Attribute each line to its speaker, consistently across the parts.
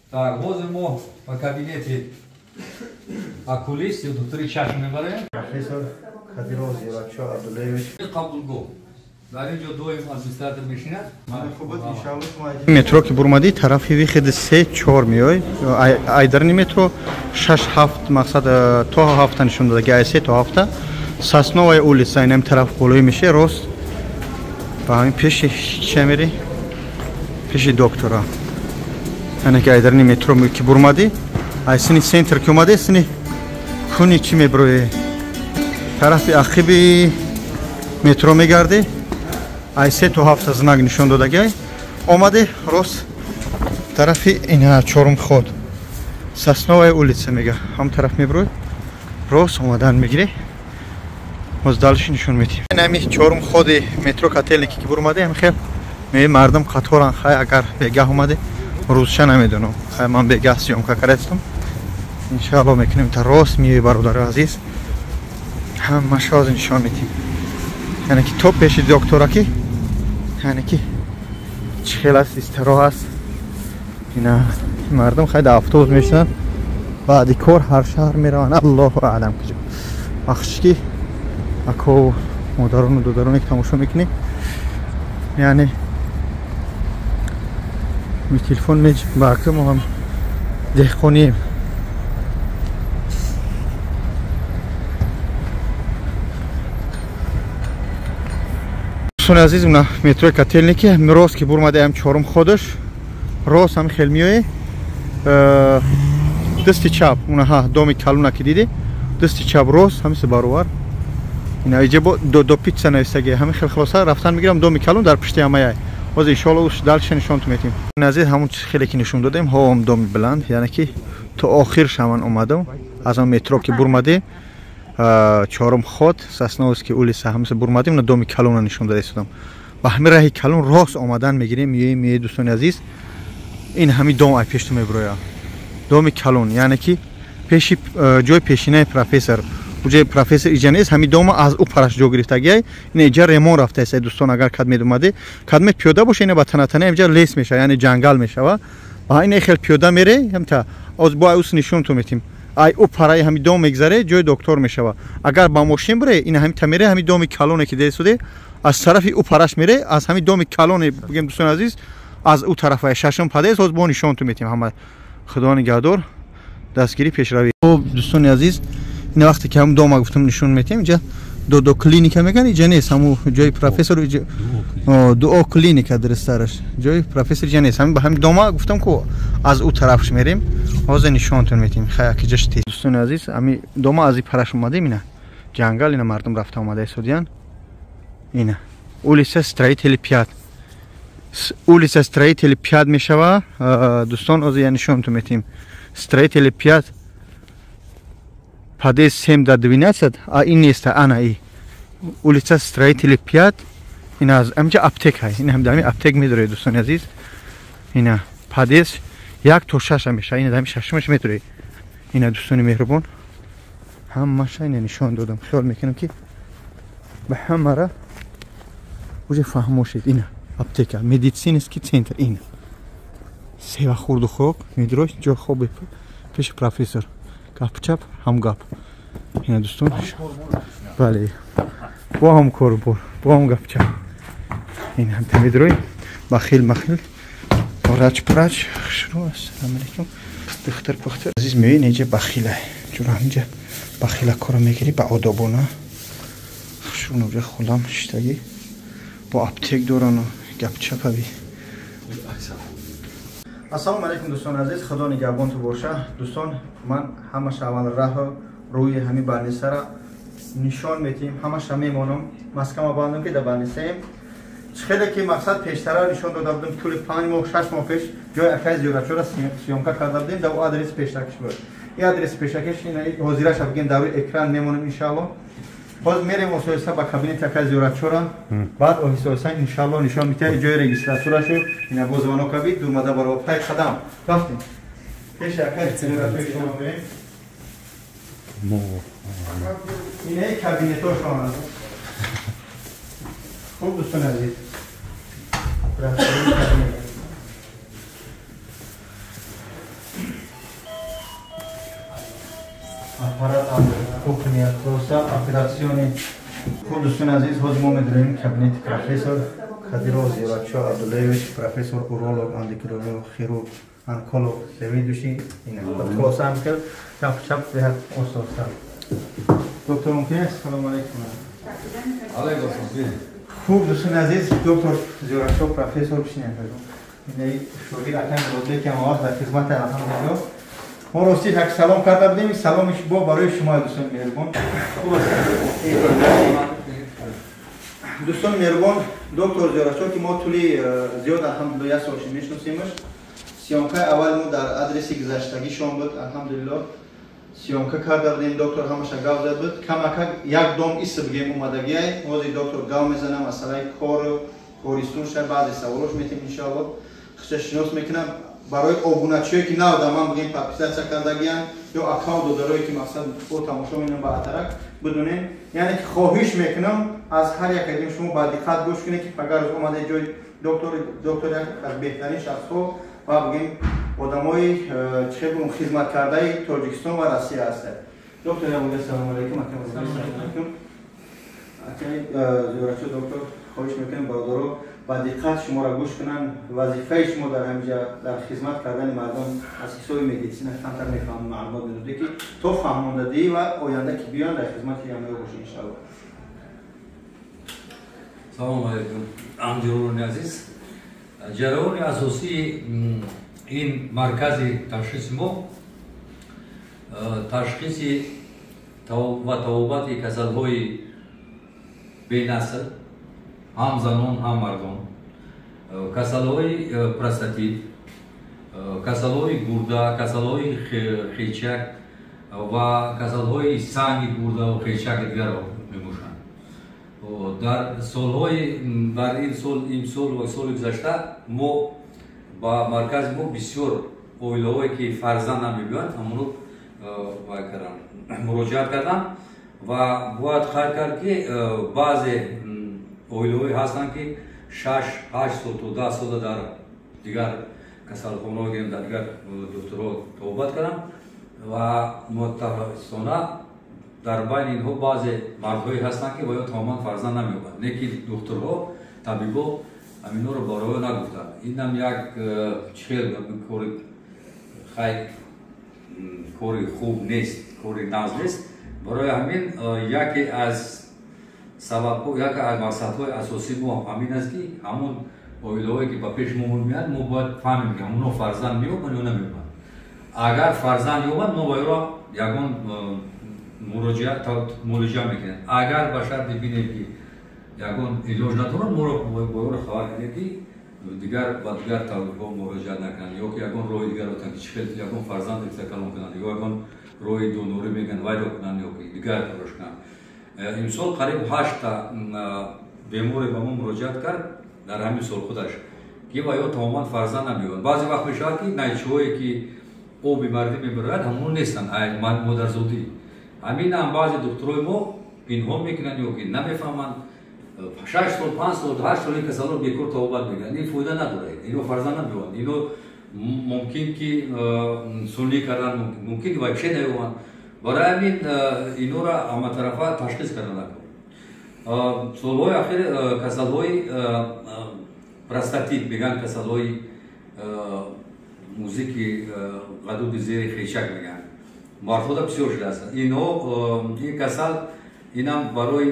Speaker 1: Так, возле мо в кабинете окулист и доктори чашм мебарем.
Speaker 2: Профессор Кадиров Зирачо Абдуллаевич.
Speaker 1: Қабулгоҳ. Дар инҷо доим администратор мешинад.
Speaker 2: Хубат иншаллоh шумо метро ки бурмади тарафи виходи 3-4 меои. Айдарни метро 6-7 мақсад то 7 нишон дадаги ай 3 то 7. Сосновая улица инам тараф болой меше рост. Ба ҳамин пеши чамери пеши доктора. Ана ки айдарни метро ки бурмади ай сини центр ки омаде сини куни чи меброи тарафи ақиби метро мегарди ай 3 то 7 знак нишон додаги омаде рост тарафи ина чорумход Сосновая улица мега ҳам тараф меброи рост омадан мегири боз далши нишон метим нами чорумходи метро котельники ки бурмаде ҳам хел меи мардум қаторан хай агар бегаҳ омаде рӯзша намедонам хай ман бегаҳ сиёмка кардастам иншаллоh мекунем та рост меи бародари азиз ҳамаша ҳозир нишон метим яъне ки то пеши доктора ки яъне ки чӣ хел аст истироҳ аст ина мардум хайда автобус мешинанд баъди кор ҳар шаҳр мераванд аллоҳу аълам куҷо вақтиш ки ако модарону додароне ки тамошо мекунем яъне ми телефон мечи ба ака мо ҳам деҳқонием دوستان عزیز اونا مترو котельники рост ки бурмаде ҳам чорум ходаш рост ҳам хел миёе дасти чап уна ҳа доми калуна ки диди дасти чап рост ҳамиса баровар ина иҷабо до пицца навистаги ҳами хел хилоса рафтан мегирам доми калун дар пишти ҳамаяй ҳозир иншаллоh уш далша нишонту метим азиз ҳамун хеле ки нишон додем ҳовам доми биланд яъне ки то охир шаман омадам аз он метро ки бурмаде чорум ход Сосновский улица ҳамиса бурмадим на доми калуна нишон дада истодам ба ҳамин раҳи калун рост омадан мегирем меи дӯстони азиз ин ҳами дом ай пешту меброя доми калун яъне ки пеши ҷои пешинаи профессор уҷаи профессор иҷа нест ҳами дома аз ӯ параш ҷо гирифтагиай ина иҷа ремон рафтааст дӯстон агар кадмед омаде кадмед пиёда боша ина ба танатана иҷа лес мешава яъне ҷангал мешава ба ина хел пиёда мере ҳамта оз бо ай ус нишонту метим ай ӯ параи ҳами дом мегзаре ҷои доктор мешава агар ба мошин бире ина ҳами тамере ҳами доми калоне ки десуде аз тарафи ӯ параш мере аз ҳами доми калоне бигем дӯстони азиз аз ӯ тарафа шашум падест оз бо нишонту метим ҳама худо нигаҳдор дастгирӣ пешравӣ хуб дӯстони азиз ина вақте ки ҳам дома гуфтам нишон метим иҷа до клиника меган иҷа нест ҳаму ҷои профессор дуо клиника дурустараш ҷои профессор иҷа нест ҳами ба ҳами дома гуфтам ку аз ӯ тарафш мерем ҳозир нишонтун метим хая ки ҷашти дӯстони азиз ҳами дома аз и параш омадем ина ҷангал ина мардум рафта омада истодиян ина улица строители 5 улица строители 5 мешава дӯстон ҳозир я нишонтун метим строители 5 подъезд 7 до 12 а ин неста ана и улица строители 5 ина аз амҷа аптека ина ҳам дами аптек медоред дӯстони азиз ина подъезд 1 то 6 меша ина дами шашмаш метори ина дӯстони меҳрубон ҳамаша ина нишон додам хиёл мекунам ки ба ҳамара уже фаҳмошед ина аптека медицинский центр ина сева хурду хӯрок медрош ҷо хоби пеши профессор гапчап ҳам гап ина дӯстон бале бо ҳам кор бо ҳам гапчап ин ҳам тамидрои бахил махил рач прач шуру ассалому алайкум духтар пухтар азиз меои неҷа бахила ҷура ҳамҷа бахила кора мегири ба одобона шуру нуҷа хулам штаги бо аптек дорану гапчапави ассалому алайкум дӯстони азиз худо нигаҳбонту боша дӯстон ман ҳамаша аввал раҳу рӯи ҳами банисара нишон метим ҳамаша мемонам маскама бандам ки да банисаем хеле ки мақсад пештара нишон дода будам тӯли 5 моҳ 6 моҳ пеш ҷои акай зиёратчора сиёмка карда будем да ӯ адрес пешакиш буд и адрес пешакиш ҳозираша бигем дар рӯи экран мемонем иншаллоҳ ҳозир мерем осоиста ба кабинети акай зиёратчора баъд оҳиста иншаллоҳ нишон метиҳад ҷои регистратурашу ина бо звонока бид дурмада бароба пай қадам рафтем пеши акай зиёратчора шумо мерем инаи кабинетошон аст хуб дӯстони азиз аппарат кухня, просто операционный. Худостун азиз, ҳозир мо медонем кабинети профессор Кадиров Зиёратшоҳ Абдуллаевич, профессор уролог, эндокринолог, хирург, онколог, заведующий ина. Хулоса мекард, чап беҳад ососта. Доктор мумкин аст? Салому алайкум.
Speaker 1: Алайкум.
Speaker 2: Хуб, дӯстон азиз, доктор Зиёратшоҳ профессор бишинед. Ин шогирд акам розе ки ҳамавақт дар хизмат алҳамдулиллоҳ. мо рости так салом карда будем, саломи шумо барои шумо дӯстон меҳрубон. дӯстон меҳрубон, доктор Зиёратшоҳ ки мо тӯли зиёд алҳамдулиллоҳ 1 сол мешиносемаш. Сиёмкаи аввал мо дар адреси гузаштагишон буд, алҳамдулиллоҳ. Сиёмка карда будем, доктор ҳамаша гап зад буд. Камакак як дом исб гем омадагиай. Ҳозир доктор гап мезанам масъалаи користон ша баъзе саволош метем иншоаллоҳ. хича шинос мекунам барои обуначие ки нав да ман бигем подписация кардагиам ё аккаунт додарое ки мақсад бо тамошо менам ба атарак бидунем, яъне ки хоҳиш мекунам аз ҳар як адим шумо ба диққат гӯш кунед ки агар омаде ҷои доктор як аз беҳтарин шахсҳо ва бигем одамои чӣ гум хизматкардаи Тоҷикистон ва Россия ҳастанд. доктор ассалому алайкум. Зиёратшоҳ доктор, хоҳиш мекунем бародаро ба диққат шуморо гӯш кунанд. вазифаи шумо дар ҳамҷа дар хизмат кардани мардум аз ҳисоби медицина камтар мефаҳмем, маълумот медодӣ ки то фаҳмондадӣ ва оянда ки биён дар хизмати ҳамаё бошед иншоаллоҳ.
Speaker 1: Салому алейкум. Амҷирони азиз, ҷараёни асосии ин маркази ташхиси мо ташхиси ва табобати касалҳои бенасл, ҳам занон ҳам мардон, касалҳои простатит, касалҳои гурда, касалҳои хечак ва касалҳои санги гурда ва хечак дигар мебошанд. дар солҳои дар ин сол ва соли гузашта мо ба маркази мо бисёр оилаҳое ки фарзанд намебиёнд ҳамоно муроҷиат карданд ва бояд хайр кард ки баъзе оилаҳое ҳастанд ки 6-8 сол то 10 сола дар дигар касалхонаҳо дар дигар духтурҳо табобат карданд ва мутаассифона дар байни инҳо баъзе мардҳое ҳастанд ки бояд тамоман фарзанд намеёбанд, не ки духтурҳо табибо аминҳоро бароё нагуфтанд. инам як чихел кори хай кори хуб нест, кори наз нест. барои ҳамин яке аз сабабҳо, яке аз мақсадҳои асосии мо ҳамин аст ки ҳамон оилаҳое ки ба пеши мо меоянд мо бояд фаҳмем ки ҳамонҳо фарзанд меёбанд ё намеёбанд. агар фарзанд ёбанд мо ба ёро ягон муроҷиа мекунем. агар ба шарти бинем ки ягон илоҷ надорад, моро бо ёро хабар кунем ки ба дигар табибҳо муроҷиат накунанд, ё ки ягон роҳи дигар отанд ки чӣ хел ягон фарзанд калон кунанд, ё ягон роҳи донорӣ мегӯянд вайдо кунанд, ё ки дигар корош кунанд. имсол қариб 8 та беморе ба мо муроҷиат кард дар ҳамин сол худаш ки ба ё тамоман фарзанд намеёбанд. баъзе вақт мешавад ки найчиҳое ки оби мардӣ мебарад ҳамон нестанд модарзодӣ. ҳамин ҳам баъзе духтурои мо пинҳон мекунанд ё ки намефаҳманд. 6 сол 5 сол 8 соли касалҳо бекор табобат мекунанд. ин фоида надорад, ино фарзанд намеёбанд. ино мумкин ки сунӣ кардан мумкин ки вообще наёбанд. барои ҳамин инора ҳаматарафа ташхис карда накунад. солҳои ахир касалҳои простатит мегӯянд, касалҳои музики ғадуди зери хечак мегӯянд, мардҳода бисёр шудааст. ин касал инам барои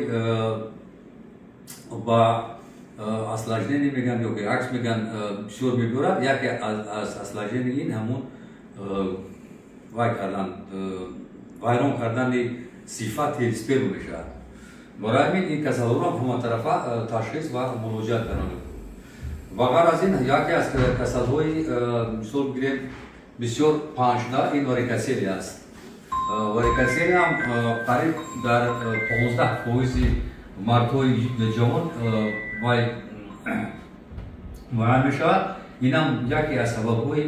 Speaker 1: ба осложнение мегӯянд ё ки акс мегӯянд бисёр меборад. яке аз осложнение ин ҳамон вайрон кардани сифати сперм мешавад. барои ҳамин ин касалҳоро ҳаматарафа ташхис ва муроҷиат кардан. ва ғайр аз ин яке аз касалҳои мисол бигирем бисёр паҳншуда ин варикосели аст. варикосели ҳам қариб дар 15% мардҳои ҷавон вай мешавад. инам яке аз сабабҳои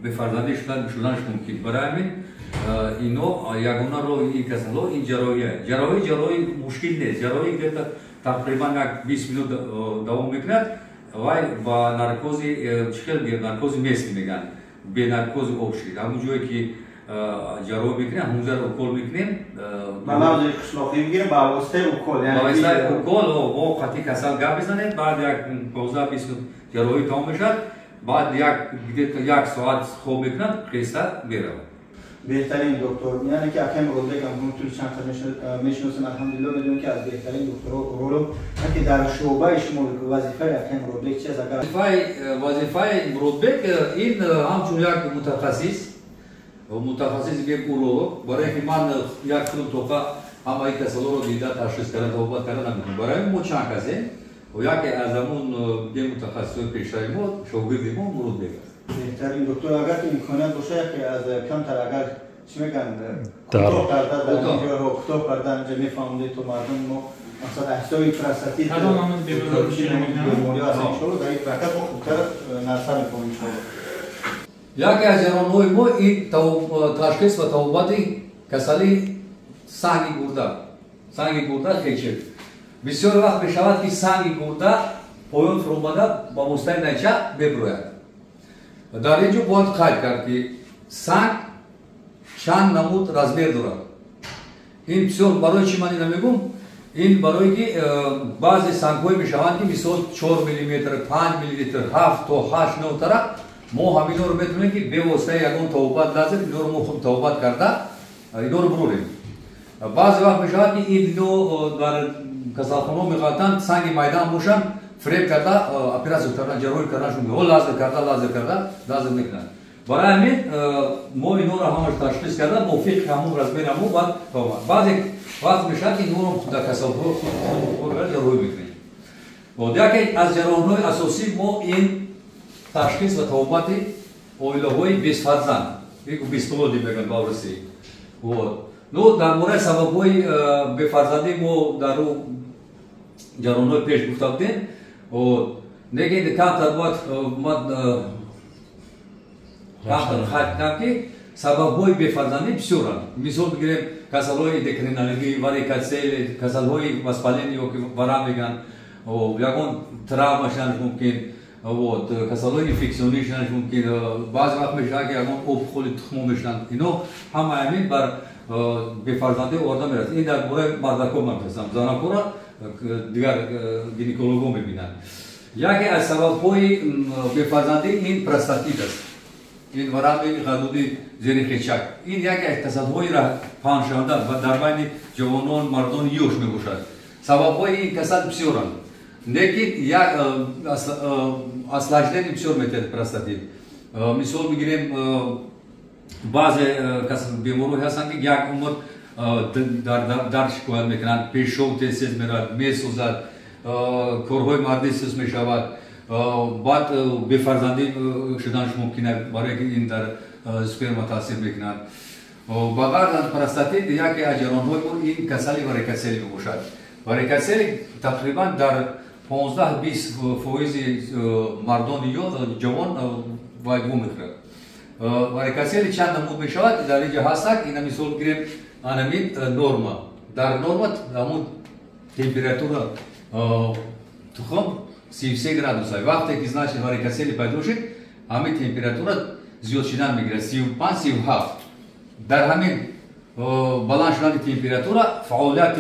Speaker 1: бефарзандӣ шуданаш мумкин. барои ҳамин ино ягона роҳи ин касалҳо ин ҷарроҳия. ҷарроҳӣ мушкил нест. ҷарроҳӣ где-то тақрибан як 20 минут давом мекунад. вай ба наркози чихел наркози мески мегӯянд, бенаркози обши, ҳамон ҷое ки جراحی میکنیم همونجا اوکول میکنیم
Speaker 2: ملاز قشلاقی میگیریم با واسطه اوکول
Speaker 1: با واسطه اوکول و قطعی کسل گپ بزنید بعد یک 15-20 جراحی تمام میشه بعد یک ساعت خوب میکنن خسته میره
Speaker 2: بهترین دکتر یعنی که اکم رول بگم همونطور چند تا میشناسم الحمدلله میدونم که از بهترین دکترها رولم که در شعبه شما وظیفه اکم رول بگ چیه اگر
Speaker 1: وظیفه رول بگ این همچون یک متخصص یک اورولوگ برای اینکه من یک فیلم توقع همه این کسلا رو دیده تشخیص کردن توبت کردن نمیتونم برای این ما چند کسی و یکی از همون متخصص پیشروی ما شاگردی ما رول بگ
Speaker 2: بهترین دکتر اگر که امکانیت باشه که از کمتر اگر چی میگن کوتاه کردن در اینجا کوتاه کردن اینجا میفهمونید تو مردم ما مثلا احسای پرستاتیت بیماری هست انشالله در این برکت ما خوبتر نرسه میکنیم انشالله
Speaker 1: یکی از جراحی ما این تشخیص و توبت کسلی سنگ گرده خیچه بسیار وقت بشود که سنگ گرده پایان فرومده با مستقیم نیچه ببروید در اینجا باید قید کرد که سنگ چند نمود رزمیر دارد این بسیار برای چی من این میگم این برای که بعضی سنگ های میشوند که مثال 4 میلیمتر 5 میلیمتر 7 تا 8 9 طرف ما همین رو میتونیم که به واسطه یکون توبت لازم این رو خود توبت کرده این رو بروریم بعضی وقت میشود که این دو در کسالخانه میخوادن سنگ میدان باشن فریب کرده اپراسیون کردن جراحی کردن شون هول لازم کرده میکنن برای همین ما این رو همش تشخیص کرده موفق همون رزمیر همون بعد توبت بعضی وقت میشود که این رو در کسالخانه جراحی میکنیم و دیگه از جراحی اساسی ما این تشخیص و توبت اویله‌های 20 فرزند یک 20 ولدی میگن باورسی و نو در مورد سبب‌های به فرزندی ما در جراحی پیش گفته بودیم و نگه کمتر باید کمتر خاطر که سبب‌های به فرزندی بسیارند مثال بگیریم کسل‌های دکرینالگی واریکاسل کسل‌های واسپالینی که ورم میگن و یکون تراومشان ممکن و کسالای انفکسیونیشنش ممکن بعض وقت میشه که اگر آب خلی تخم میشن اینا همه همین بر به فرزنده آورده میرسه این در مورد مردکا من هستم زنکا دیگر گینکولوگا میبینن یکی از سبب‌های به فرزنده این پرستاتیت است این ورم این حدودی زیر خیچک این یکی از کسال‌های را پنهان‌شونده و در بین جوانان مردان یوش میباشد سبب‌های این کسال بسیارند لیکن یک اصلاحشدن بسیار میتونه پرستاتیت مثال میگیریم بعضی بیماری هستند که یک عمر در شکایت میکنند پیشو تیز میرد میسوزد کارهای مردی سوز میشود بعد به فرزندی شدنش ممکنه برای که این در سپرما تاثیر میکنند بعد پرستاتیت یکی از جراحی‌های این کسلی واریکاسل میباشد واریکاسل تقریبا در 15-20% مردان جوان وایگو میخورد واریکاسل چند نمود میشود در اینجا هست که این مثال بگیریم انامین نورما در نورما همون تمپراتور تخم 33 گرادوس است وقتی که значит واریکاسل پیدا شد همین تمپراتور زیاد شدن میگیره 35-37 در همین بالانس شدن تمپراتور فعالیت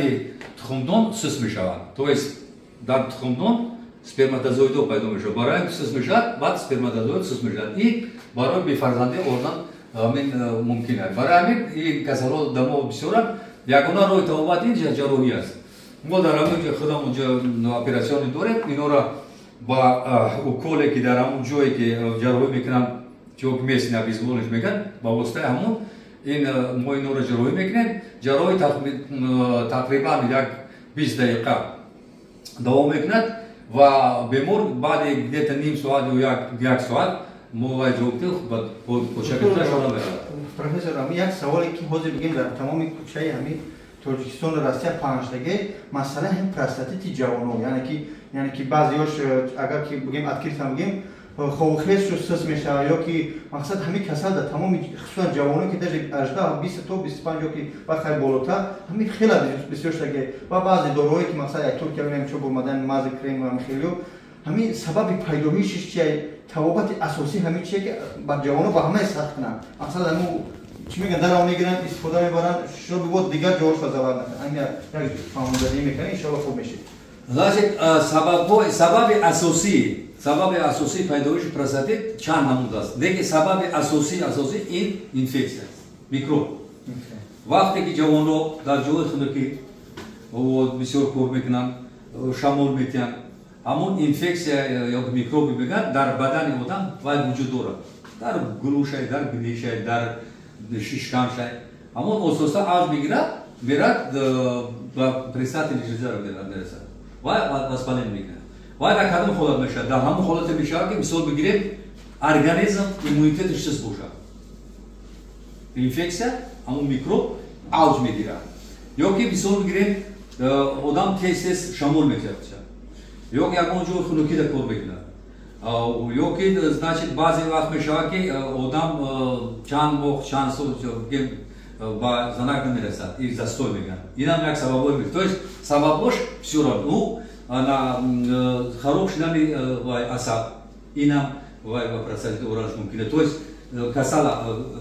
Speaker 1: تخمدان سوس میشود то есть در تخمدان سپرماتوزویدها پیدا میشه برای اینکه سوس میشود بعد سپرماتوزوید سوس میشود این برای به فرزنده آوردن همین ممکن است برای همین این کسال‌ها دما بسیارند یگانه راه توبت اینجا جراحی است ما در همین خودمون اونجا اپراسیون داریم اینا را با اوکولی که در همون جایی که جراحی میکنن چوک میسن بیزمولش میگن با واسطه همون این ما اینا را جراحی میکنیم جراحی تقریبا یک 20 دقیقه دوام میکند و بیمار بعد دیگه نیم ساعت یا یک ساعت موای جوکته با شکل‌ها شما برد.
Speaker 2: پروفسور رامی یک سوالی که حاضر بگیم در تمام کوچه همین ترکستان و روسیه پناهندگی مسئله هم پرستاتیت جوانو یعنی که بعضیاش اگر که بگیم ادکیرت هم بگیم خوخیش رو سوس میشه یا که مقصد همین کسل در تمام خصوصا جوانو که در 18 20 تا 25 یا که بخیر بالاتر همین خیلی بسیار شده و بعضی داروهایی که مثلا یک طور که ببینیم چوب اومدن ماز کریم و خیلیو همین سبب پیدایشش چیه توابط اساسی همین چیه که با جوانو با همه سخت کنن مثلا همون چی میگن در آن میگیرن استفاده میبرن شروع به بود دیگر جور سازوار نکنه اگر یک فهمونداری میکنه انشالله خوب میشه
Speaker 1: значит сабаби асосии пайдоиши простатит чанд намуд аст лекин сабаби асосӣ ин инфексия аст микроб вақте ки ҷавонҳо дар ҷои хунукӣ бисёр кор мекунанд шамол метиҳанд ҳамон инфексия ё микроби мегӯянд дар бадани одам вай вуҷуд дорад дар гулӯшай дар гнишай дар шишкамшай ҳамон ососа авҷ мегирад мерад ба престатини ҷилзаро мерасад вай воспаление мекунад вай дар кадом ҳолат мешавад дар ҳамон ҳолате мешавад ки мисол бигирем организм иммунитеташ чист бошад инфексия ҳамон микроб авҷ мегирад ё ки мисол бигирем одам тез шамол метиҳад ё ки ягон ҷои хунукида кор мекунад ё ки значит баъзе вақт мешавад ки одам чанд моҳ чанд сол ба занак намерасад ин застой мегӯянд инам як сабабҳои мекунад то есть сабабҳош бисёранд хароб шудани асаб инам простатит оранаш мумкин аст то есть касала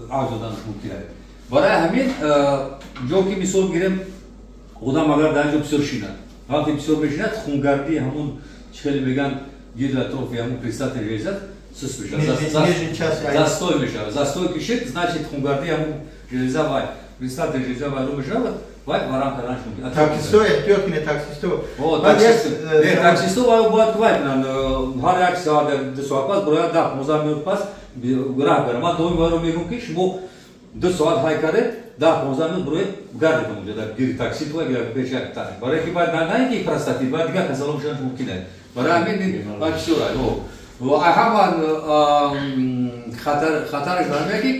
Speaker 1: авҷ доданаш мумкин аст барои ҳамин ҷо ки мисол гирем одам агар дар ҷо бисёр шинад вақте бисёр мешинад хунгарди ҳамон чихели мегӯянд гирди атрофи ҳамон престатин железа сус мешавад застой мешавад застой кишид значит хунгарди ҳамон железа вай престатин железа вайрон мешавад вай варам карданаш мумкин аст
Speaker 2: таксисто эҳтиёт кине таксисто
Speaker 1: таксисто бояд вай кунанд ҳар як соат 2 соат пас бояд 10-15 минут пас раҳ барам ман доим вайро мегӯям ки шумо 2 соат ҳай кардед 10-15 минут бироед гардед онҷо дар гири такси пешак барои ки баъд на ки простатит баъд дигар касалҳо мешаванд мумкин аст барои ҳамин бисёр ҳаман хатараш бармеяд ки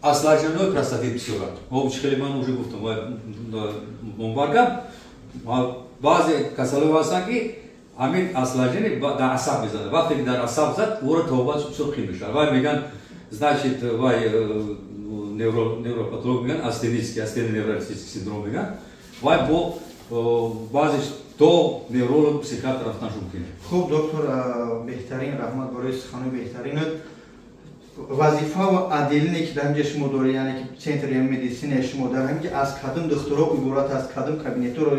Speaker 1: осложненияҳои простатит бисёранд чихели ман уже гуфтам монбаргам баъзе касалҳое ҳастанд ки ҳамин осложнение дар асаб мезанад вақте ки дар асаб зад вора табобат бисёр қӣл мешавад вай мегӯянд значит вай невропатолог мегӯянд астеноневротический синдром мегӯянд вай бо баъзеш то невролог психиатр рафтанаш мумкин аст
Speaker 2: хуб доктор беҳтарин раҳмат барои суханои беҳтаринат вазифа ва адилине ки дар ҳамҷа шумо доред яъне ки центри медисинаи шумо дар ҳамҷа аз кадом духтуро иборат аст кадом кабинетро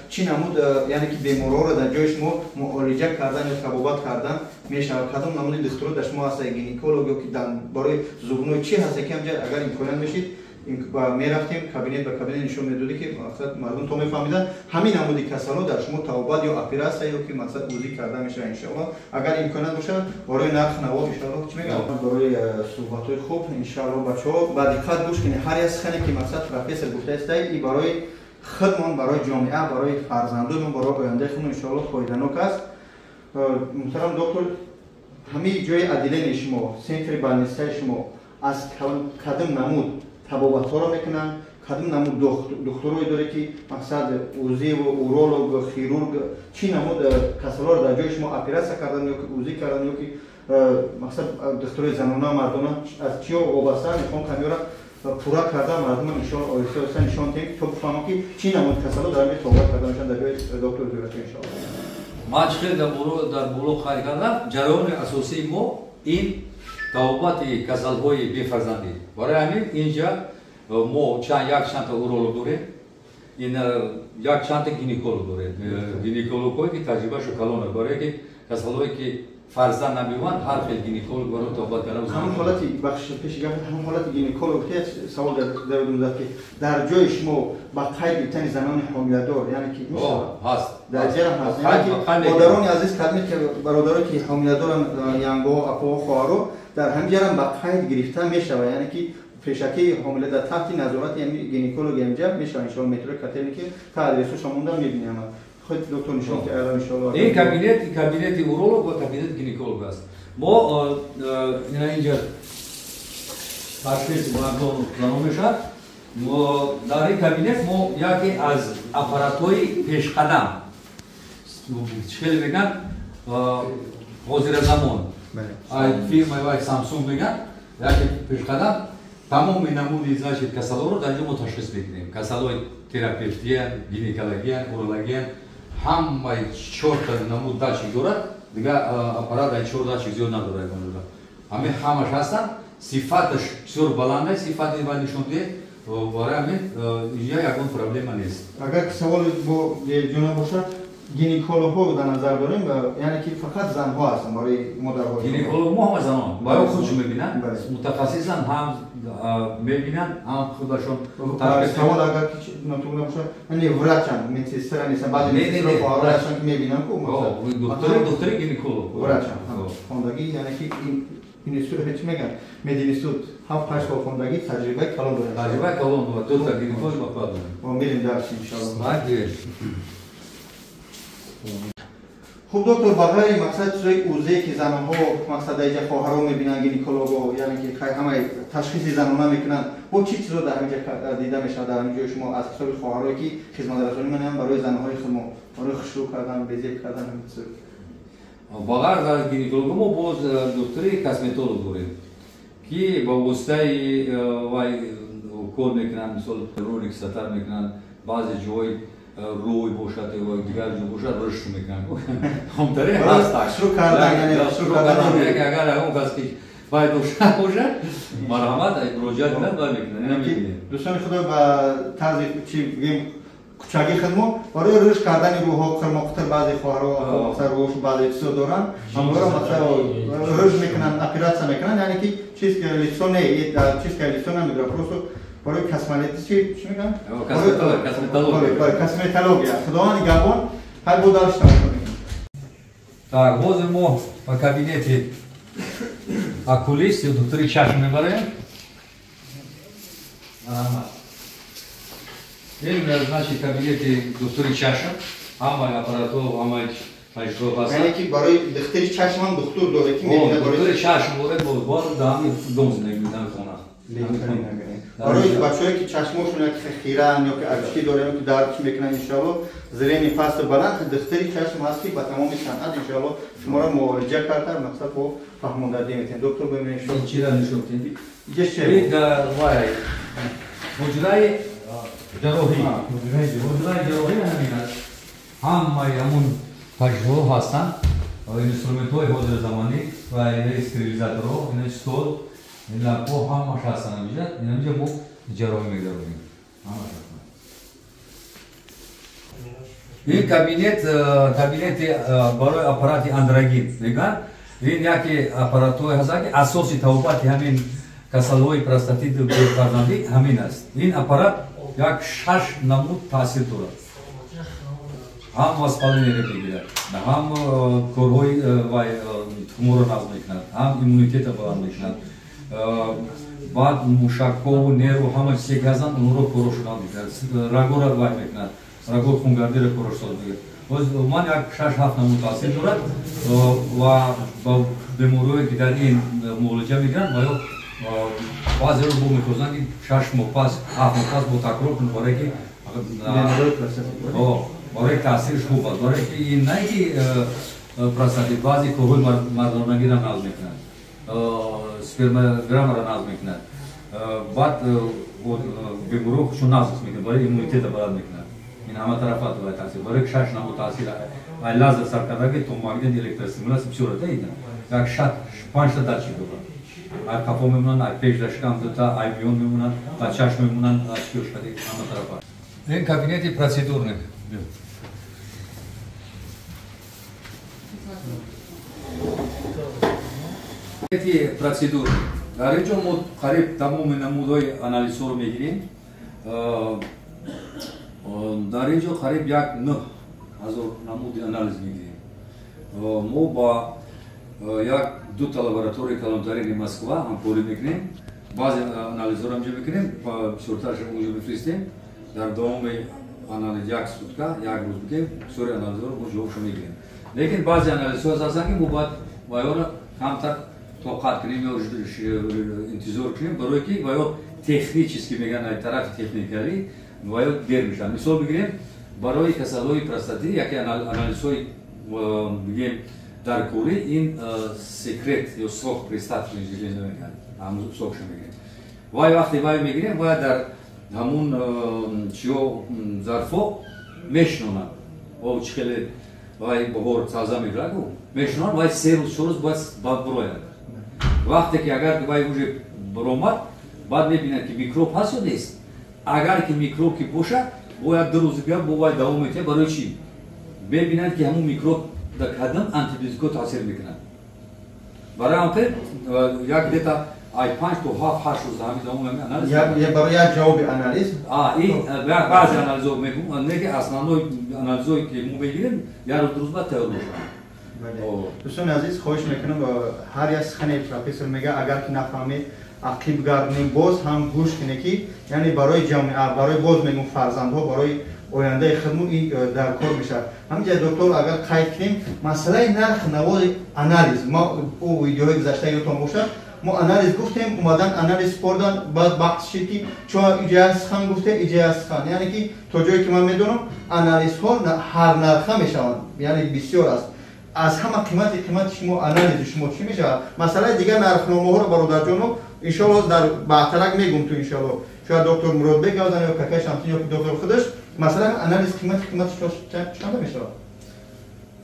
Speaker 2: чӣ намуд яъне ки беморҳоро дар ҷои шумо муолиҷа кардан ё табобат кардан мешавад кадом намуди духтуро дар шумо ҳаста гинеколог ё ки барои зубной чӣ ҳаста ки ҳамҷа агар имконият мешид мерафтем кабинет ба кабинет нишон медодӣ ки мақсад мардум то мефаҳмиданд ҳамин намуди касалҳо дар шумо табобат ё операсия ё ки мақсад ӯзӣ карда мешавад иншоалло агар имконият бошад барои нарх наво иншоалло чӣ мегӯям барои суҳбатҳои хуб иншоалло бачаҳо ба диққат гӯш кунед ҳар як сухане ки мақсад профессор гуфтааст и барои худмон барои ҷомеа барои фарзандонмон барои ояндаи худмон иншоалло фоиданок аст муҳтарам доктор ҳамин ҷои адилаи шумо центри балнисаи шумо аз кадом намуд табобатҳоро мекунанд кадом намуд духтурое доред ки мақсад ӯзӣ уролог хирург чӣ намуд касалҳоро дар ҷои шумо операсия кардан ё ки ӯзӣ кардан ё ки мақсад духтурои занона мардона аз чиё вобаста мехоҳам камёра пурра карда мардумам оҳиста оҳиста нишон диҳем то бифаҳмам ки чӣ намуд касалҳо дар ҳамин табобат карда мешаванд дар ҷои доктори зӯратӣ иншоалло
Speaker 1: ман чӣ хел дар боло қайд кардам ҷараёни асосии мо ин табобати касалҳои бефарзандӣ барои ҳамин инҷа мо як чандта уролог дорем як чандта гинеколог дорем гинекологҳое ки таҷрибашу калон аст барое ки касалҳое ки фарзанд намеёбанд ҳар хел гинеколог барои табобат кардан
Speaker 2: ҳамон ҳолати бахши пеши гап ҳамон ҳолати гинеколог савол дародум зад ки дар ҷои шумо ба қайд гирифтани занони ҳомиладор яъне ки
Speaker 1: ҳаст
Speaker 2: дар ҷарам ҳаст модарони азиз кадмед ки бародарое ки ҳомиладоранд янгоҳо апоҳо хоҳаро дар ҳамҷарам ба қайд гирифта мешавад яъне ки пешакии ҳомила дар таҳти назорати гинекологи ҳамҷа мешавад иншоалло метро катерни ки та адресуша монда мебинем худ доктор нишон карда иншоалло
Speaker 1: ин кабинети уролог ва кабинети гинеколог аст мо инҷа ташхис занон мешавад дар ин кабинет мо яке аз аппаратҳои пешқадам чихел мегӯянд ҳозиразамон фирмаи самсунг мегӯянд яке пешқадам тамоми намуди значит касалҳоро дар ҷо мо ташхис мекунем касалҳои терапевтия гинекология урология ҳамаи 4 намуд датчик дорад дигар аппарат дар 4 датчик зиёд надорад ҳамин ҳамаш ҳастанд сифаташ бисёр баланд аст, сифати ва нишонде бора ҳамин инҷа ягон проблема нест.
Speaker 2: агар саволи бо ҷуноб бошад, гинекологҳо дар назар дорем, яъне ки фақат занҳо ҳастанд барои модарҳо?
Speaker 1: Гинеколог мо ҳама занон барои худшон мебинанд, мутахассисан ҳам мебинанд, ҳам худашон
Speaker 2: савол агар ки нотугна бошад, яъне врачан, медсестра нестан, баъзе медсестраҳо хоҳарашон ки мебинанд ку
Speaker 1: доктори гинеколог
Speaker 2: врачан хондагӣ, яъне ки институт ҳеч меган мединститут 7-8 сол хондагӣ таҷрибаи калон дорад.
Speaker 1: Таҷрибаи калон дорад, ду та гинеколог ба кор дорад.
Speaker 2: Мо мирем дарс иншоаллоҳ.
Speaker 1: Майли.
Speaker 2: خب دکتر برای مقصد چیزای اوزه که زنها مقصد اینجا خواهرها میبینن گینکولوگا یعنی که همه تشخیص زنانه میکنن با چی چیزا در اینجا دیده میشه در اینجا شما از حساب خواهرایی که خدمت رسانی میکنن برای زنهای خود برای خشوع کردن بیزه کردن همین چیزا
Speaker 1: باور در گینکولوگا ما باز دکتری کاسمتولوگ داریم که با واسطه وای کار میکنن مثلا رونیک ستر میکنن بعضی جای روی باشد و دیگر جو باشد رشد میکنن. هم داره هست.
Speaker 2: شروع کردن یعنی شروع کردن
Speaker 1: که اگر اون کسی باید روشن باشه مرحمت مراجعه کنند باید میکنن.
Speaker 2: دوستان خدا با طرز چی بگیم کوچگی خدمت برای رشد کردن روحها خرماقتر بعضی خواهرها مثلا روش بعضی چیزا دارن همراه مثلا رشد میکنن اپراسیون میکنن یعنی که چیز که لیسونه چیز که لیسونه میگیره پروسو برای کسمالیتی چی میگن؟ کسمتولوژیا. خداوند گابون هر بود داشته میکنیم.
Speaker 1: Так, возле мо по кабинете окулист, доктори чашм мебарем. Ин значи кабинети доктори чашм, ҳама аппаратура, ҳама таҷрибаҳо ҳаст.
Speaker 2: яъне ки барои доктори чашм ҳам доктор доред ки мебинад барои
Speaker 1: доктори чашм доред бор дар ҳамин дом зиндагӣ мекунанд хона.
Speaker 2: برای بچه‌هایی که چشمشون یک خیرن یا که ابشکی دارن که درک میکنن انشالله زرین فصل بلند دختری چشم هست که با تمام صنعت انشالله شما را معالجه کرده مقصد با فهماندهی میتین دکتر ببینید شما
Speaker 1: چی را نشون میدید؟
Speaker 2: اینجا چه؟
Speaker 1: این وای حجره جراحی حجره همین است همه همون پژوه هستند اینسترومنت‌های حاضر زمانی و استریلیزاتورها این استول این لپو همش هستن اینجا ما جراحی می‌گذاریم این کابینت برای آپارات اندروگین میگن این یکی آپاراتوی هست که اساسی توبات همین کسال‌های پروستاتیت فرزندی همین است این آپارات یک 6 نمود تاثیر دارد هم واسپالنی میگیرد هم کورهای و تومور را نازل میکند هم ایمونیتت بلند میکند بعد موشک‌ها و نرو همه چیزی که هستند اون رو کورش می‌کنند رگو را وای می‌کنند رگو خونگردی را کورش می‌کنند باز من یک 6-7 نمود تاثیر دارد و با بیماری‌های دیگر این معالجه می‌کنند و بعضی رو بو می‌خوزند که 6 ماه پس 7 ماه پس با تکرار کنند برای که برای تاثیرش خوب است برای که این نه که پروستاتیت بعضی کورهای مردانگی را نازل می‌کنند spermograma را نازل میکنند بعد بیماری‌هاشون نازل میکنند برای ایمونیته بلند میکنند این همه طرفات باید تاثیر برای 6 نمود تاثیر و لازر سرکردگی توماگنی الکتروستیمولاسی بسیار دارید یک 5 تا دستگاه دارند ای کافو میمونند ای پیش داشتم دو تا ای بیون میمونند تا چشم میمونند اشکیوش کردی همه طرفات این کابینتی پروسیدورنه эти процедуры. Дар инҷо мо қариб тамоми намудҳои анализҳоро мегирем. Дар инҷо қариб 9,000 намуди анализ мегирем. Мо ба ду та лабораторияи калонтарини Москва ҳамкорӣ мекунем. Баъзе анализҳоро инҷо мекунем, бисёртарашро унҷо мефиристем. Дар давоми анализ 1 сутка, 1 рӯз бигем, бисёри анализҳоро мо ҷавобшо мегирем. Лекин баъзе анализҳо ҳастанд ки мо бояд ваёра камтар тоқат кунем ё интизор кунем барое ки ваё технически меган ай тарафи техникалӣ ваё дер мешавад. Мисол бигирем барои касалҳои простатит яке анализҳои бигем дар корӣ ин секрет ё сок простат мегӯянд ҳамун сокшо мегирем. Вай вақте вай мегирем вай дар ҳамун чиё зарфо мешинонад чӣ хеле вай бовор савза мегӯяд мешинонад вай 3 рӯз 4 рӯз бояд барояд. Вақте ки агар вай уже برومد بعد میبینن که میکروب هست یا نیست. اگر که میکروب که باشه باید 2 روز دیگه باید دوام میده. برای چی؟ ببینن که همون میکروب در کدام آنتیبیوتیکو تاثیر میکنن. برای آنکه یک دیتا ای 5 تا 7 8 روز همین دوام آنالیز
Speaker 2: یا برای یک جواب آنالیز
Speaker 1: این بعضی آنالیزو میگم نه که اصلا آنالیزی که ما بگیریم یا روز بعد تیار میشه.
Speaker 2: دوستان عزیز خواهش میکنم هر یک سخن پروفسور میگه اگر که نفهمید عقیب گردنیم باز هم گوش کنه که یعنی برای جامعه برای باز میگم فرزندها برای آینده خودمون این در کار میشه. همینجا دکتر اگر قید کنیم مسئله نرخ نوار آنالیز ما او ویدیوهای گذشته یادتون باشه ما آنالیز گفتیم اومدن آنالیز کردن بعد بحث شد که چون ایجای سخن گفته ایجای سخن یعنی که تا جایی که من میدونم آنالیز ها هر نرخه میشوند یعنی بسیار است. از همه قیمت شما آنالیز شما چی میشه؟ مسئله دیگه نرخنامه ها رو برادر جانو ان شاء الله در بعدترک میگم تو ان شاء الله شاید دکتر مراد بگ یا کاکای شمسی یا دکتر خودش مثلا آنالیز قیمت چند میشه؟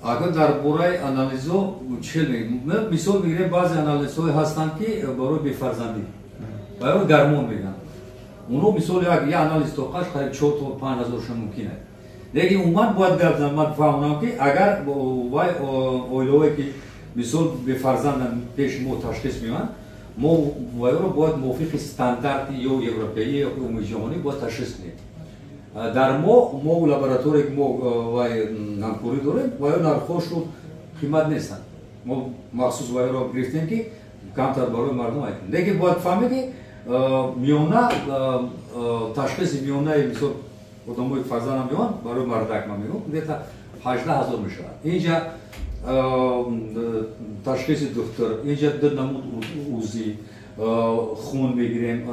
Speaker 1: اگر در برای آنالیزو چه میگم مثال بگیریم بعضی آنالیزهای هستند که برای بفرزندی برای گرمون میگن اونو مثال یک آنالیز توقعش قریب 4 تا 5000 شون ممکنه. لیکن اومد باید گفتم من فهمیدم که اگر وای اویلوی که مثال بفرزندن پیش ما تشخیص میدن ما وای رو باید موافق استاندارد یا اروپایی یا جهانی باید تشخیص بدیم. در ما لابراتوری که ما وای همکاری داریم وای نرخش رو قیمت نیستن. ما مخصوص وای رو گرفتیم که کمتر برای مردم ایتون. لیکن باید فهمید که میونه تشخیص میونه مثال آدمای فرزندم میان برای مردک من میگم دیتا 18000 میشه. اینجا تشخیص دکتر اینجا در نمود اوزی خون میگیریم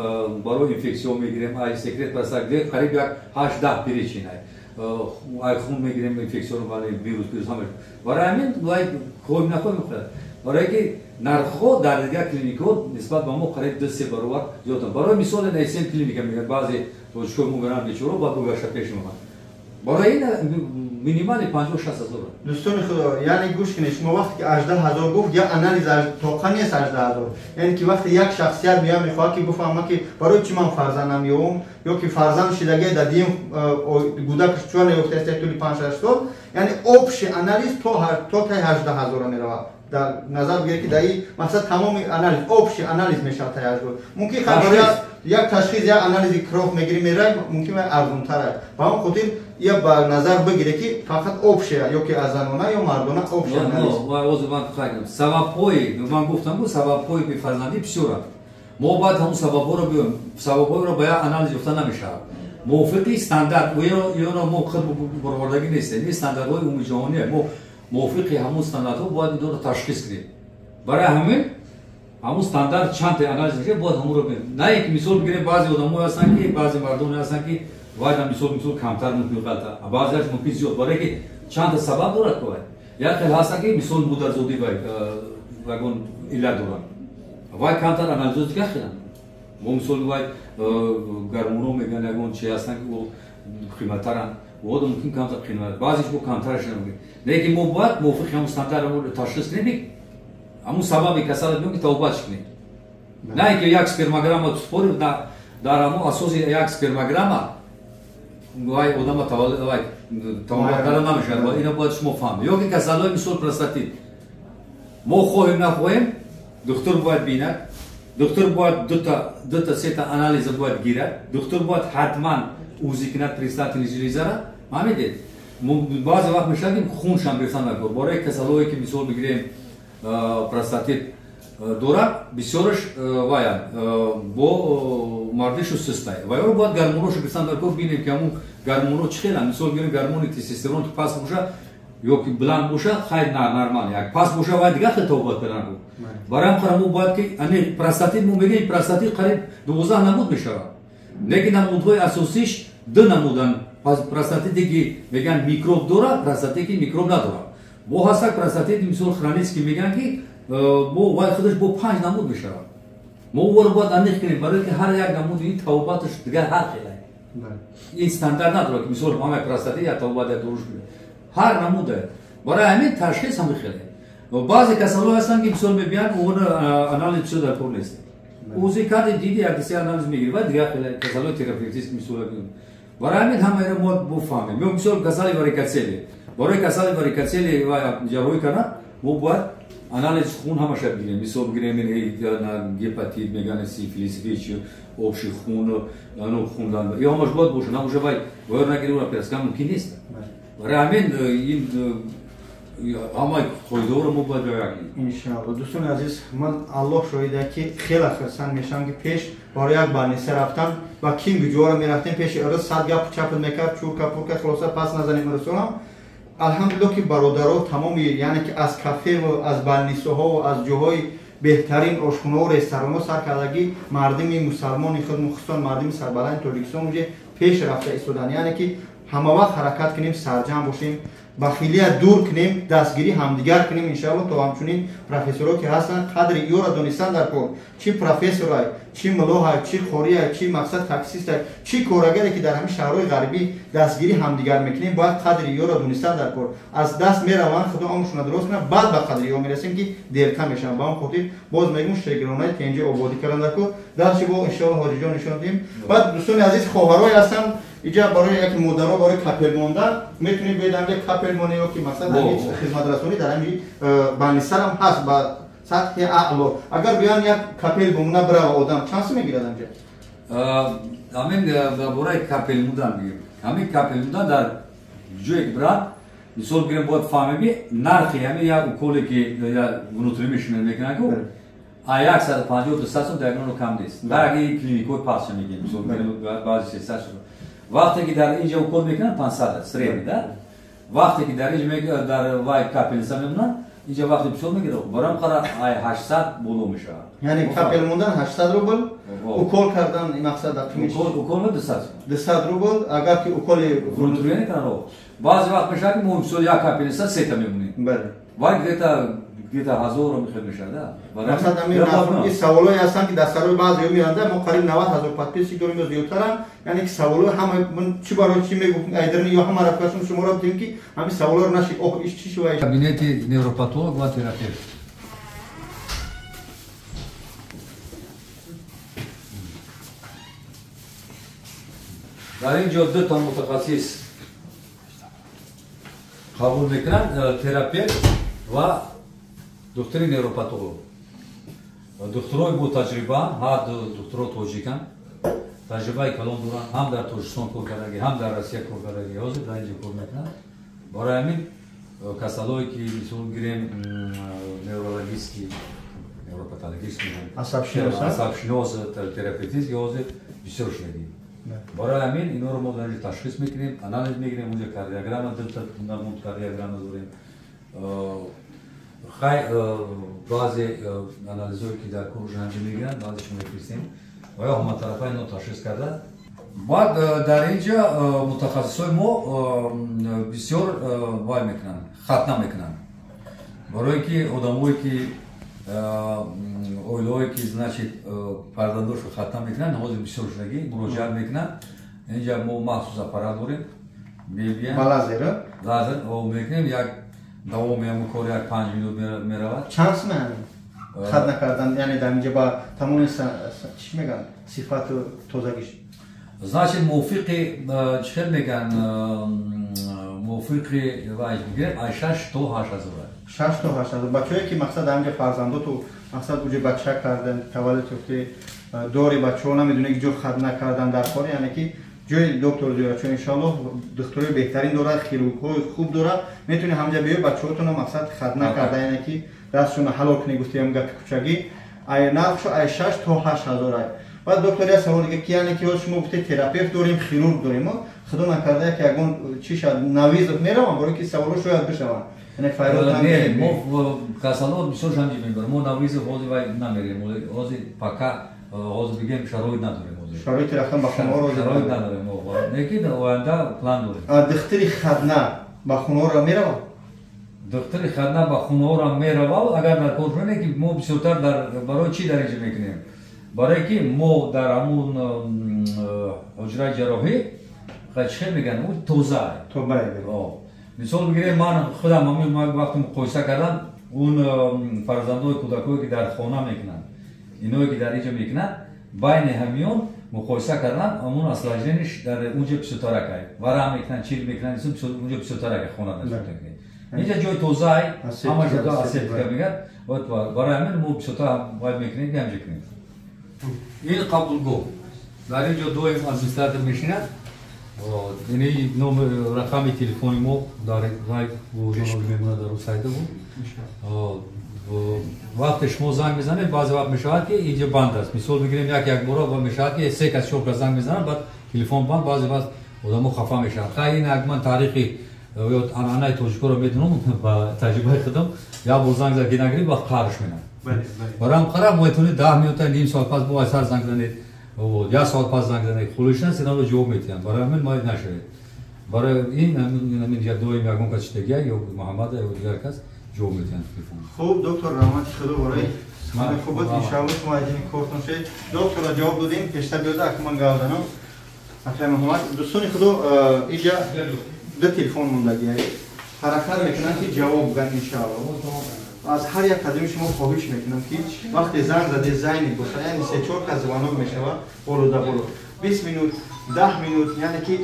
Speaker 1: برای انفکسیون میگیریم ای سکرت پرسک قریب یک 8 10 پریچینه ای خون میگیریم انفکسیون برای ویروس همه برای همین باید خوب نکنیم برای که نرخ در دیگر کلینیک‌ها نسبت به ما قریب 2-3 برابر زیاد برای مثال نیسیم کلینیک میگن بعضی دانشگاه میگن بیچاره بعد بگشت پیش ما برای این مینیمال 50-60 هزار.
Speaker 2: دوستان خدا یعنی گوش کنید شما وقتی که 18000 گفت یا آنالیز توقع نیست 18000 یعنی که وقتی یک شخصیت میاد میخواد که بفهمه که برای چی من فرزندم یا که فرزند شدگی دادیم گودک چون یافته است طول 5-6 سال یعنی اوبش آنالیز تو تا 18000 میره. در نظر بگیرید که در این مقصد تمام آنالیز اوبش آنالیز میشه تا 18000 ممکن خبری یک تشخیص یا آنالیز کروف میگیری میره ممکن ارزان تره با هم خاطر یا با نظر بگیره که فقط اوبش یا که از زنانه یا مردانه اوبش آنالیز
Speaker 1: سبب‌های من گفتم که سبب‌های بفرزندی بسیاره ما باید همون سبب‌ها رو باید آنالیز یافته نمیشه موافق استاندارد یا ما خود برآوردگی نیست این استانداردهای عمومی جهانی ما موافق همون استانداردها باید این رو تشخیص کنیم. برای همین همون استاندارد چند تا آنالیز میشه باید همون رو ببینیم. نه اینکه مثال بگیریم بعضی آدم‌ها هستن که بعضی مردم هستن که باید مثال کمتر ممکن غلطه بعضیش ممکن زیاد برای که چند تا سبب دارد باید یا خیلی هستن که مثال مدرزودی باید واگون علت دارن باید کمتر آنالیز دیگه خیلی ما مثال باید گرمونو میگن اون چی هستن که او قیمت‌ترن و آدم ممکن کمتر قیمت بعضیش با کمترش نمیگه لیکن ما باید موافق همون استاندارد رو تشخیص کنیم همون سببی کسالت میگه توبهش کنیم نه اینکه یک سپرماگرام سپور در همون اساس یک سپرماگرام وای آدم تولد وای توبه نمیشه اینا باید شما فهمید یا که کسالای مثال پروستاتیت ما خواهیم نخواهیم دکتر باید بیند دکتر باید دو تا سه تا آنالیز باید گیرد دکتر باید حتما اوزی کند پروستات لیزر را فهمیدید بعضی وقت میشه که خونش هم بریزن نکنه برای کسالایی که مثال بگیریم پروستاتیت داره بسیارش واید با مردش و سستای و یا باید گرمونوش بریزن نکنه ببینیم که همون گرمونو چه خیلی مثال بگیریم گرمون تستوسترون تو پاس باشه یا که بلند باشه خیلی نرمال یک پاس باشه باید دیگه خیلی توبات کنن برای همون باید که یعنی پروستاتیت ما میگیم پروستاتیت قریب 12 نمود میشه لیکن نمودهای اساسیش دو نمودن پروستاتیتی که میگن میکروب داره پروستاتیتی که میکروب نداره با هست پروستاتیت مثال خرانیس که میگن که با وای خودش با 5 نمود میشه ما رو باید انیخ کنیم برای که هر یک نمود این توباتش دیگر هر خیلی این استاندارد نداره که مثال همه پروستاتیت یا توبات دروش کنه هر نموده برای همین تشخیص هم خیلی بعضی کسالو هستن که مثال میبینن اون آنالیز شده در کور نیست اوزی کاری دیدی اگه آنالیز میگیری و دیگه کسالای تراپیوتیک میسوله بیون برای همین همه را ما بفهمیم مثلا کسالی واریکاسیلی برای کسالی واریکاسیلی و جوابی کنه ما باید آنالیز خون همش بگیریم مثلا بگیریم هپاتیت میگن سیفیلیس ویچ آبشی خون آنو خوندن یا همش باید باشه نموشه باید نگیریم و پیش کم ممکن نیست برای همین این همه خوددار ما باید بگیریم
Speaker 2: انشاءالله دوستان عزیز من الله شاهده که خیلی خرسند میشم که پیش برای یک بانیسه رفتم و کیم گجوار میرفتیم پیش ارز صد گپ چپل میکرد چورکا پورکا خلاصه پس نزنیم رسولم الحمدلله که برادرها تمامی یعنی که از کافه و از بانیسه ها و از جاهای بهترین آشخانه و رستوران ها سر کردگی مردم مسلمان خود مخصوصا مردم سربلند تاجیکستان اونجا پیش رفته ایستادن یعنی که همه وقت حرکت کنیم سرجم باشیم با خیلی دور کنیم دستگیری همدیگر کنیم انشاءالله تا همچنین پروفسورها که هستن قدر ایو را دانستن در کار چی پروفسورای چی ملوهای چی خوریای چی مقصد تاکسیست چی کارگری که در همین شهرهای غربی دستگیری همدیگر میکنیم باید قدر ایو را دانستن در کار از دست میروان خدا عمرشون درست کنه بعد به قدر ایو میرسیم که دیرتر میشن با اون خاطر باز میگم شگرانای تنجه آبادی کردن در کار درش با انشاءالله حاجی جان نشون دادیم بعد دوستان عزیز خواهرای هستن اینجا برای یک مدرا برای کاپل ماندن میتونید بدم یک کاپل مونی که مثلا خدمت رسانی در همین بانیسر هم هست با سطح اعلا اگر بیان یک کاپل بمونه برای آدم چانس میگیرد اینجا
Speaker 1: همین برای کاپل موندن میگیم همین کاپل موندن در جوی برای مثال بگیریم باید فهمی نرخی همین یا اوکولی که یا ونوتری میشونه میکنه که 150 200 در اون کم نیست در اگه کلینیکوی پاسش میگیم مثال بگیریم بعضی 300 وقتی که در اینجا اوکول میکنن 500 است ریمی وقتی که در اینجا میگه در وای کاپلسا میمونن اینجا وقتی بسیار میگیره برام قرار 800 بولو میشه
Speaker 2: یعنی کاپل موندن 800 روبل اوکول کردن این مقصد
Speaker 1: اوکول
Speaker 2: 200 روبل اگر که اوکول
Speaker 1: ونوتری نکنن بعضی وقت میشه که ما بسیار یک کاپلسا 3 تا میمونیم
Speaker 2: بله
Speaker 1: وای گیتا 1000 رو میخواد میشه ده
Speaker 2: مثلا همین سوالایی هستن که در سرای بعضی میانده ما قریب 90000 پادپیسی داریم یا زیادترن یعنی که سوالا همه من چی برای چی میگم ایدرنی یا همه رفتن شما رو دیدیم که همین سوالا رو نشی اوه ایش چی شوی
Speaker 1: کابینت نوروپاتولوگ و تراپیوت در اینجا دو تا متخصص قبول میکنن تراپیوت و دکتری نوروپاتولوگ دکترای با تجربه هر دکترها تاجیکن تجربه کلان دارن هم در تاجیکستان کار کردگی هم در روسیه کار کردگی حاضر در اینجا کار میکنن برای همین کسالایی که مثلا گیریم نورولوژیستی نوروپاتولوژیست عصب شناس تراپیوتیست حاضر بسیار شدید برای همین اینا رو ما در اینجا تشخیص میکنیم آنالیز میگیریم اونجا کاردیوگرام دلتا نمود کاردیوگرام داریم خیلی بعضی آنالیزهایی که در کورژ انجام میگیرن بعضیش میفرستیم و یا همه طرفای اینو تشخیص کرده بعد در اینجا متخصصای ما بسیار وای میکنن ختنه میکنن برای که آدمایی که اویلایی که значит فرزنداش رو ختنه میکنن حاضر بسیار شدگی مراجعه میکنن اینجا ما مخصوص اپارات داریم میبینیم لازر او میکنیم یک دوام میام کاری 5 مینوت میرود
Speaker 2: چانس من خد نکردن یعنی در اینجا با تمام چی میگن صفات تازگیش
Speaker 1: значит موافق چه میگن موافق وای میگه 6 تا 8000
Speaker 2: 6 تا 8000 بچه‌ای که مقصد همینجا فرزندات تو مقصد اونجا بچه کردن تولد یافته داری بچه‌ها نمیدونه که جو خد نکردن در کار یعنی که جای دکتر داره چون ان شاء الله دکتری بهترین داره خیروکای خوب داره میتونه همینجا بیای بچه‌هاتون مقصد خد نکرده یعنی که دستشون حلال کنی گفتیم گپ کوچگی ای نقش ای 6 تا 8000 ای بعد دکتر سوال دیگه کی یعنی که شما گفته تراپیوت داریم خیرورگ داریم ما خدا نکرده که اگه چی شد نویز میرم برای که سوالو شاید بشم یعنی فایده
Speaker 1: نه ما کسالات بسیار جمعی میبریم ما نویز حاضر وای نمیریم حاضر پاکا حاضر بگیم شرایط نداریم
Speaker 2: شرایط رفتن با خونه رو
Speaker 1: شرایط نداریم ما نکید آینده پلان داریم
Speaker 2: دختری خدنه با خونه رو میره
Speaker 1: دختری خدنه با خونه رو میره اگر در کار کنه که ما بسیارتر در برای چی در اینجا میکنیم برای که ما در همون حجره جراحی خیلی میگن اون توزه مثال بگیریم من خودم همین وقتی مقایسه کردم اون فرزندای کودکایی که در خانه میکنن اینایی که در اینجا میکنن بین همیون مقایسه کردن همون اصلاجینش در اونجا 23 رکعه ورا میکنن چیل میکنن اونجا 23 رکعه خونه داشته اینجا جای توزیع همه جدا اسید که میگن برای همین مو 23 باید میکنیم که همجا کنیم این قبولگو در اینجا دو ادمنستراتور میشینن یعنی رقم تلفنی ما داره رای و جناب میمونه در اون سایت بود وقت شما زنگ میزنید بعضی وقت میشود که اینجا بند است مثال بگیریم یک بار و میشود که سه کس شغل زنگ میزنن بعد تلفن بند بعضی وقت آدمو خفه میشن خیلی این من تاریخی یا آنها توجیکو رو میدونم با تجربه خودم یا با زنگ زدن نگیرید وقت قارش میدن برام قرار میتونید 10 minute نیم ساعت پس با اثر زنگ زنید و یا ساعت پس زنگ زنید خلوشن سینا رو جواب میتونن برای همین ما نشید برای این همین یا دوی میگم که چه دیگه یا محمد یا دیگر کس جواب میتونن تلفن
Speaker 2: خوب دکتر رحمت خدا برای من خوبت ان شاء الله شما این کورتون شه دکتر جواب دادیم پیشتر بیاد اکمن گالدانو اخی محمد دوستان خدا اینجا دو تلفن موندگی حرکت میکنن که جواب بدن ان شاء الله از هر یک قدم شما خواهش میکنم که وقتی زنگ زده زنی باشه یعنی 3-4 تا زبانو میشوه بولو دا بولو 20 minute 10 minute یعنی که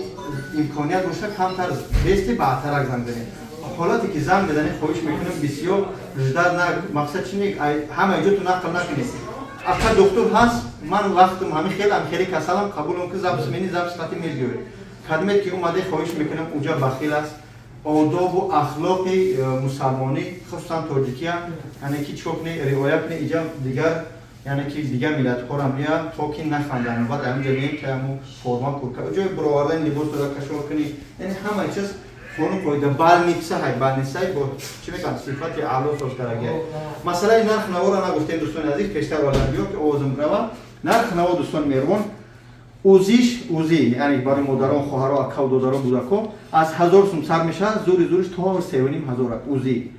Speaker 2: امکانیت باشه کمتر 20 بعدتر زنگ زنید حالاتی که زنگ بدن خواهش میکنم بسیار جدا نه مقصد چی نیست همه اینجا تو نقل نکنید اگر دکتر هست من وقتم همین خیلی کسالم قبولم که زبط منی زبط قطعی میگیره خدمت که اومده خواهش میکنم اونجا بخیل است آداب و اخلاق مسلمانی خصوصا تاجیکیه یعنی که چوک نه روایت نه اینجا دیگر یعنی که دیگر ملت ها هم میاد تا که نخوندن بعد همینجا میگیم که همون فرما کور جای برآوردن لباس رو کشور کنی یعنی همه چیز خونو پایده بال نیست های بال نیست های با چی میگن صفات اعلی ساز کرده مثلا نرخ نوا را نگفتیم دوستان عزیز پیشتر والن بیو که اوزم روا نرخ نوا دوستان مهربان اوزی یعنی برای مادران خواهرها اکا و دادران بودکو از 1000 سوم سر میشه زورش تا 3500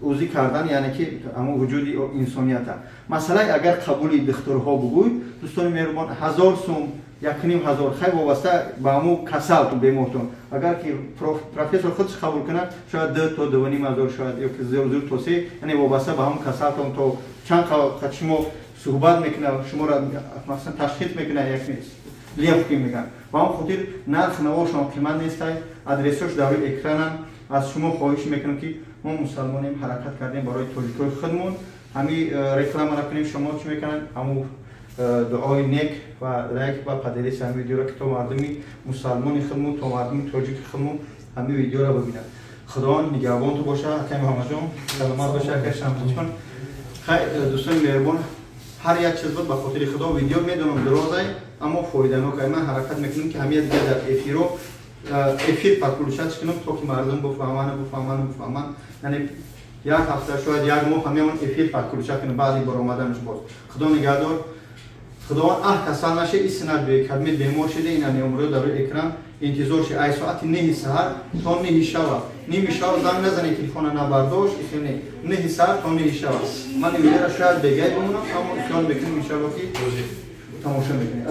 Speaker 2: اوزی کردن یعنی که اما وجود انسانیت مثلا اگر قبول دخترها بگوی دوستان مهربان 1000 سوم 1500 خیلی وابسته به همون کسالتون بیمارتون اگر که پروفسور خودش قبول کنه شاید 2 تا 2500 شاید یا که 0 تا 3 یعنی وابسته به همون کسالتون تا چند قد شما صحبت میکنه شما را مثلا تشخیص میکنه یک نیست لیف که میگن و هم خاطر نرخ نوا شما قیمت نیست ادرسش در روی اکران از شما خواهش میکنم که ما مسلمانیم حرکت کردیم برای تاجیکای خودمون همین رکلام نکنیم شما چی میکنن همون دعای نیک و لایک و پدریس همین ویدیو را که تو مردمی مسلمانی خودمون تو مردمی تاجیک خودمون همین ویدیو را ببینن خدا نگهبان تو باشه حکیم محمد جان سلامت باشه که شما کن خیلی دوستان مهربان هر یک چیز بود به خاطر خدا ویدیو میدونم درازه اما فایده نکنه من حرکت میکنم که همین دیگه در افیر پاکولشات کنم تا که مردم بفهمن یعنی یک هفته شاید یک ماه همین افیر پاکولشات کنم بعدی بر اومدنش باز خدا نگهدار خدا کسان نشه این سند به کلمه بیمار شده این امروز در روی اکران انتظار شه ای ساعت 9 سحر تا 9 شب نیم شب زنگ نزنید تلفن نبرداشت اینه 9 ساعت تا 9 شب من ویدیو را شاید بگید بمونم اما خیال میکنم ان شاء الله که تماشا میکنید